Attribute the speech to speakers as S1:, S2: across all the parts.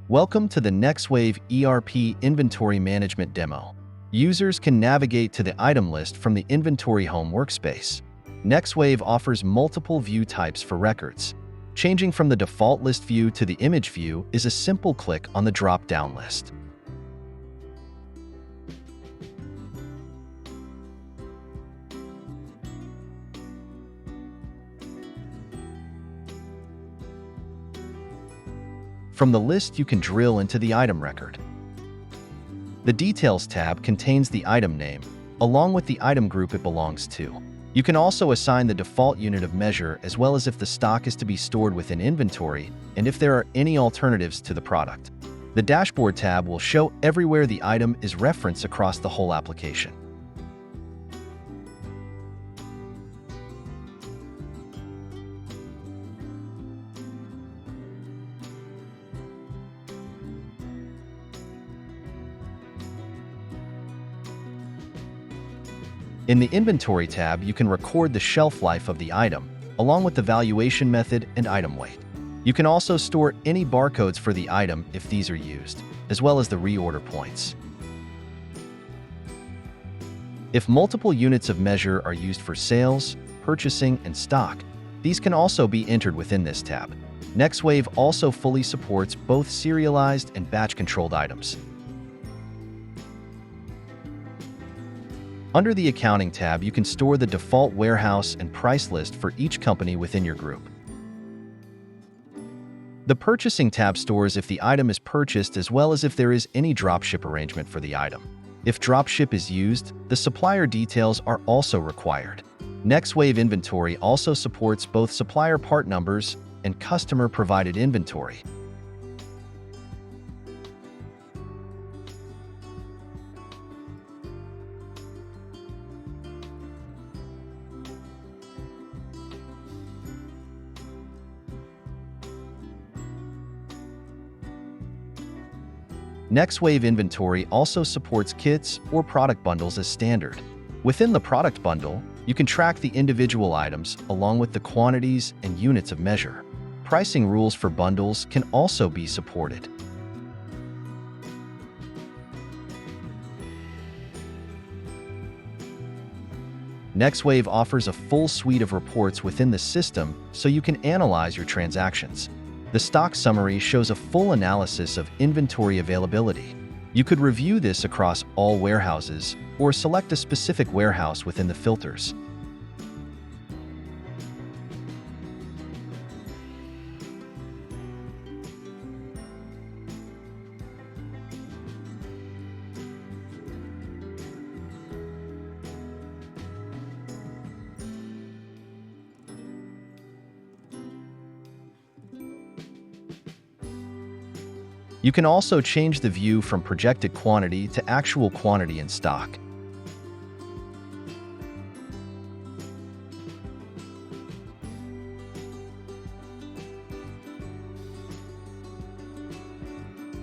S1: Welcome to the NexWave ERP Inventory Management demo. Users can navigate to the item list from the Inventory Home workspace. NexWave offers multiple view types for records. Changing from the default list view to the image view is a simple click on the drop-down list. From the list, you can drill into the item record. The Details tab contains the item name, along with the item group it belongs to. You can also assign the default unit of measure as well as if the stock is to be stored within inventory and if there are any alternatives to the product. The Dashboard tab will show everywhere the item is referenced across the whole application. In the Inventory tab, you can record the shelf life of the item, along with the valuation method and item weight. You can also store any barcodes for the item if these are used, as well as the reorder points. If multiple units of measure are used for sales, purchasing, and stock, these can also be entered within this tab. NexWave also fully supports both serialized and batch-controlled items. Under the Accounting tab, you can store the default warehouse and price list for each company within your group. The Purchasing tab stores if the item is purchased as well as if there is any dropship arrangement for the item. If dropship is used, the supplier details are also required. NexWave Inventory also supports both supplier part numbers and customer-provided inventory. NexWave Inventory also supports kits or product bundles as standard. Within the product bundle, you can track the individual items along with the quantities and units of measure. Pricing rules for bundles can also be supported. NexWave offers a full suite of reports within the system so you can analyze your transactions. The stock summary shows a full analysis of inventory availability. You could review this across all warehouses or select a specific warehouse within the filters. You can also change the view from projected quantity to actual quantity in stock.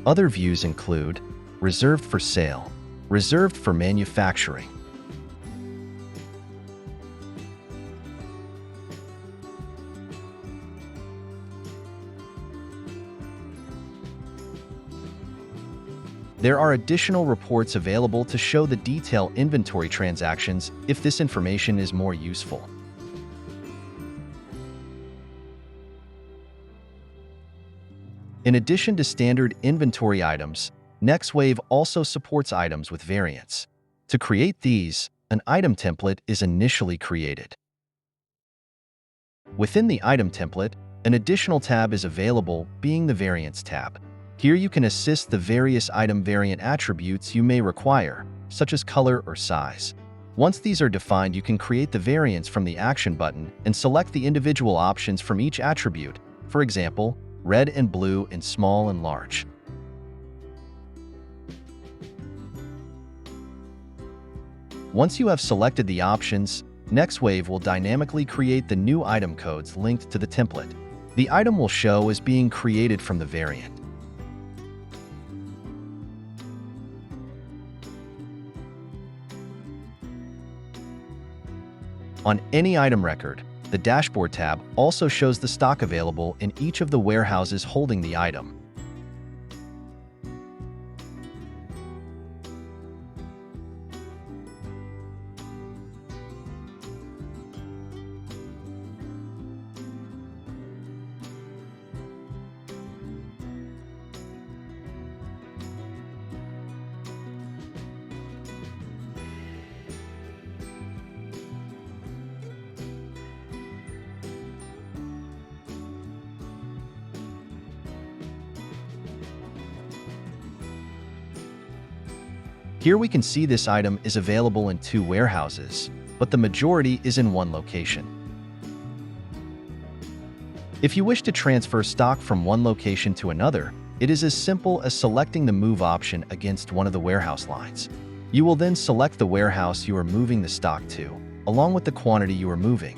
S1: Other views include reserved for sale, reserved for manufacturing, There are additional reports available to show the detailed inventory transactions if this information is more useful. In addition to standard inventory items, NexWave also supports items with variants. To create these, an item template is initially created. Within the item template, an additional tab is available, being the Variants tab. Here you can assist the various item variant attributes you may require, such as color or size. Once these are defined, you can create the variants from the Action button and select the individual options from each attribute, for example, red and blue in small and large. Once you have selected the options, NexWave will dynamically create the new item codes linked to the template. The item will show as being created from the variant. On any item record, the Dashboard tab also shows the stock available in each of the warehouses holding the item. Here we can see this item is available in 2 warehouses, but the majority is in 1 location. If you wish to transfer stock from one location to another, it is as simple as selecting the move option against one of the warehouse lines. You will then select the warehouse you are moving the stock to, along with the quantity you are moving.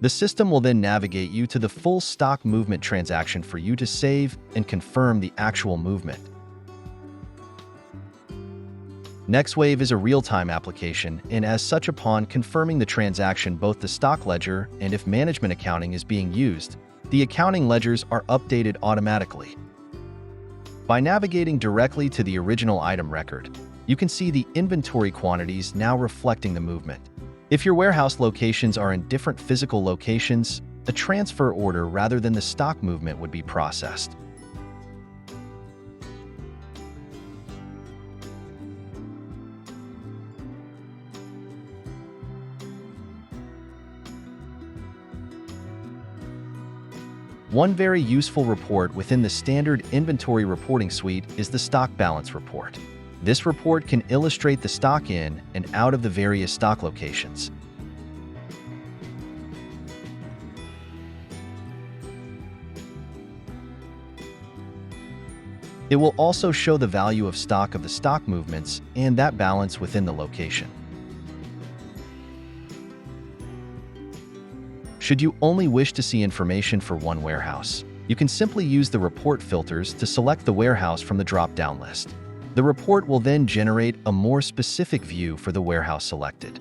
S1: The system will then navigate you to the full stock movement transaction for you to save and confirm the actual movement. NexWave is a real-time application, and as such, upon confirming the transaction, both the stock ledger and if management accounting is being used, the accounting ledgers are updated automatically. By navigating directly to the original item record, you can see the inventory quantities now reflecting the movement. If your warehouse locations are in different physical locations, a transfer order rather than the stock movement would be processed. One very useful report within the standard inventory reporting suite is the stock balance report. This report can illustrate the stock in and out of the various stock locations. It will also show the value of stock of the stock movements and that balance within the location. Should you only wish to see information for one warehouse, you can simply use the report filters to select the warehouse from the drop-down list. The report will then generate a more specific view for the warehouse selected.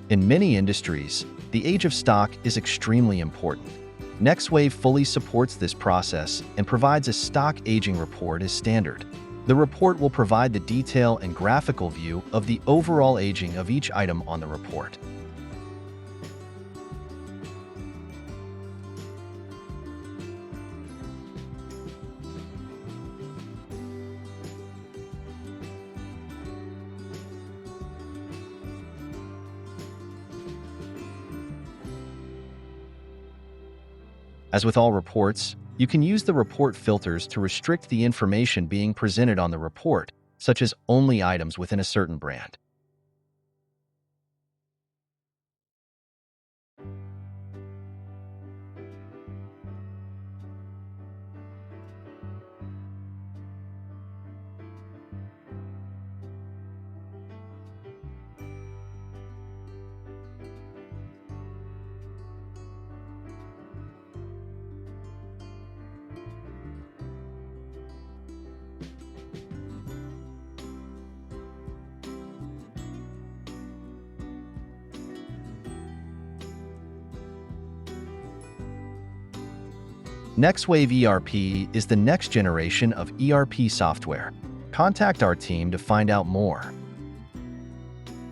S1: In many industries, the age of stock is extremely important. NexWave fully supports this process and provides a stock aging report as standard. The report will provide the detail and graphical view of the overall aging of each item on the report. As with all reports, you can use the report filters to restrict the information being presented on the report, such as only items within a certain brand. NexWaveERP is the next generation of ERP software. Contact our team to find out more.